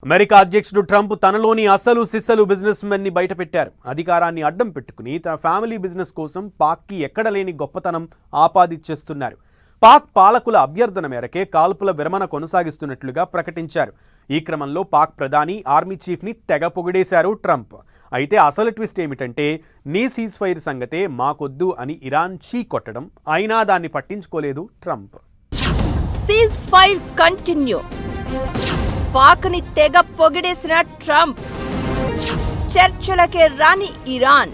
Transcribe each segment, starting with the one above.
America అధ్యక్షుడు Trump తనలోని అసలు సిస్సలు బిజినెస్ మెన్ ని బయటపెట్టారు. అధికారాన్ని అడ్డం పెట్టుకుని తన ఫ్యామిలీ బిజినెస్ కోసం పాక్కి ఎక్కడ లేని గొప్పతనం ఆపాదించేస్తున్నారు. పాక్ పాలకుల అభ్యర్థన మేరకే కాల్పుల విరమణ కొనసాగిస్తున్నట్లుగా ప్రకటించారు. ఈ క్రమంలో పాక్ ప్రధాని ఆర్మీ చీఫ్ ని తెగ పొగిడేశారు ట్రంప్. అయితే అసలు ట్విస్ట్ ఏమిటంటే నీ సీజ్ ఫైర్ సంగతే మాకొద్దు అని ఇరాన్ చీ కొట్టడం, అయినా దాన్ని పట్టించుకోలేదు ట్రంప్. Ceasefire continue. పాక్ని తెగ పొగిడేసిన ట్రంప్. చర్చలకే రాని ఇరాన్.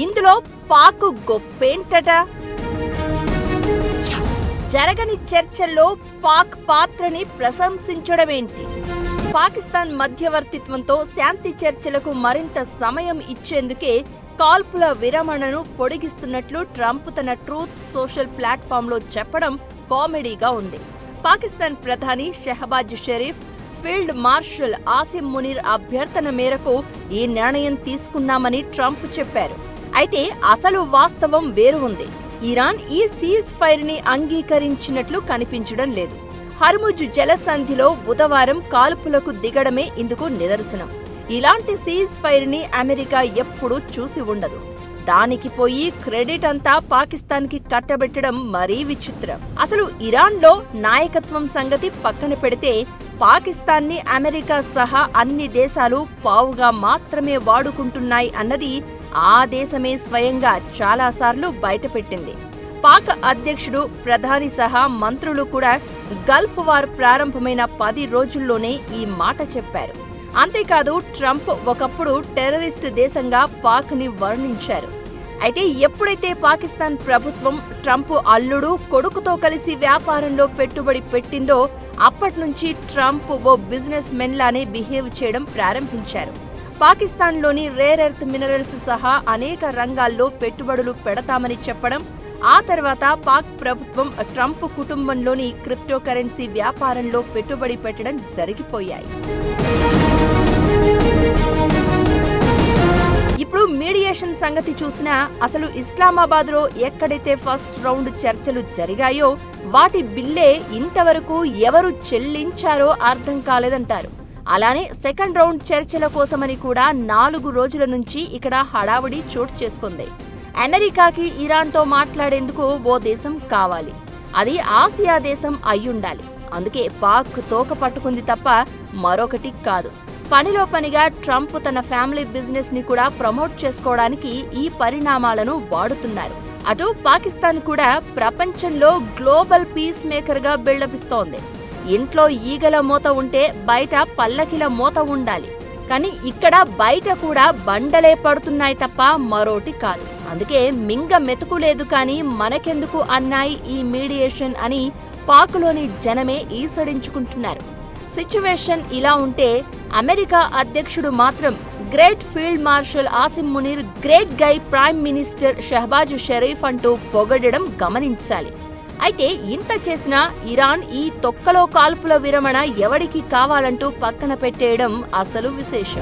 ఇందులో పాక్ గొప్పేంటట? జరగని చర్చల్లో పాక్ పాత్రని ప్రశంసించడమేంటి? పాకిస్తాన్ మధ్యవర్తిత్వంతో శాంతి చర్చలకు మరింత సమయం ఇచ్చేందుకే కాల్పుల విరమణను పొడిగిస్తున్నట్లు ట్రంప్ తన ట్రూత్ సోషల్ ప్లాట్ఫామ్లో చెప్పడం కామెడీగా ఉంది. పాకిస్తాన్ ప్రధాని షెహబాజ్ షరీఫ్, ఫీల్డ్ మార్షల్ ఆసిం మునీర్ అభ్యర్థన మేరకు ఈ నిర్ణయం తీసుకున్నామని ట్రంప్ చెప్పారు. అయితే అసలు వాస్తవం వేరు ఉంది. ఇరాన్ ఈ సీజ్ ఫైర్ ని అంగీకరించినట్లు కనిపించడం లేదు. హర్ముజ్ జలసంధిలో బుధవారం కాల్పులకు దిగడమే ఇందుకు నిదర్శనం. ఇలాంటి సీజ్ ఫైర్ ని అమెరికా ఎప్పుడూ చూసి ఉండదు. దానికి పోయి క్రెడిట్ అంతా పాకిస్తాన్ కి కట్టబెట్టడం మరీ విచిత్రం. అసలు ఇరాన్ లో నాయకత్వం సంగతి పక్కన పెడితే పాకిస్తాన్ ని అమెరికా సహా అన్ని దేశాలు పావుగా మాత్రమే వాడుకుంటున్నాయి అన్నది ఆ దేశమే స్వయంగా చాలాసార్లు బయటపెట్టింది. పాక్ అధ్యక్షుడు, ప్రధాని సహా మంత్రులు కూడా గల్ఫ్ వార్ ప్రారంభమైన 10 రోజుల్లోనే ఈ మాట చెప్పారు. అంతేకాదు ట్రంప్ ఒకప్పుడు టెర్రరిస్ట్ దేశంగా పాక్ ని వర్ణించారు. అయితే ఎప్పుడైతే పాకిస్తాన్ ప్రభుత్వం ట్రంప్ అల్లుడు, కొడుకుతో కలిసి వ్యాపారంలో పెట్టుబడి పెట్టిందో అప్పట్నుంచి ట్రంప్ ఓ బిజినెస్ మెన్ లానే బిహేవ్ చేయడం ప్రారంభించారు. పాకిస్తాన్లోని రేర్ ఎర్త్ మినరల్స్ సహా అనేక రంగాల్లో పెట్టుబడులు పెడతామని చెప్పడం, ఆ తర్వాత పాక్ ప్రభుత్వం ట్రంప్ కుటుంబంలోని క్రిప్టోకరెన్సీ వ్యాపారంలో పెట్టుబడి పెట్టడం జరిగిపోయాయి. ఇప్పుడు మీడియేషన్ సంగతి చూసినా అసలు ఇస్లామాబాద్లో ఎక్కడైతే ఫస్ట్ రౌండ్ చర్చలు జరిగాయో వాటి బిల్లే ఇంతవరకు ఎవరు చెల్లించారో అర్థం కాలేదంటారు. అలానే సెకండ్ రౌండ్ చర్చల కోసమని కూడా 4 రోజుల నుంచి ఇక్కడ హడావుడి చోటు చేసుకుంది. అమెరికాకి ఇరాన్తో మాట్లాడేందుకు ఓ దేశం కావాలి. అది ఆసియా దేశం అయ్యుండాలి. అందుకే పాక్ తోక పట్టుకుంది తప్ప మరొకటి కాదు. పనిలో పనిగా ట్రంప్ తన ఫ్యామిలీ బిజినెస్ ని కూడా ప్రమోట్ చేసుకోవడానికి ఈ పరిణామాలను వాడుతున్నారు. అటు పాకిస్తాన్ కూడా ప్రపంచంలో గ్లోబల్ పీస్ మేకర్ గా బిల్డప్ ఇస్తోంది. ఇంట్లో ఈగల మూత ఉంటే బయట పల్లకిల మూత ఉండాలి. కానీ ఇక్కడ బయట కూడా బండలే పడుతున్నాయి తప్ప మరోటి కాదు. అందుకే మింగ మెతుకులేదు కానీ మనకెందుకు అన్నాయి ఈ మీడియేషన్ అని పాక్లోని జనమే ఈసడించుకుంటున్నారు. సిచ్యువేషన్ ఇలా ఉంటే అమెరికా అధ్యక్షుడు మాత్రం great field marshal Asim Munir, great guy prime minister Shehbaz Sharif అంటూ పొగడడం గమనించాలి. అయితే ఇంత చేసినా ఇరాన్ ఈ తొక్కలో కాల్పుల విరమణ ఎవడికి కావాలంటూ పక్కన పెట్టేయడం అసలు విశేషం.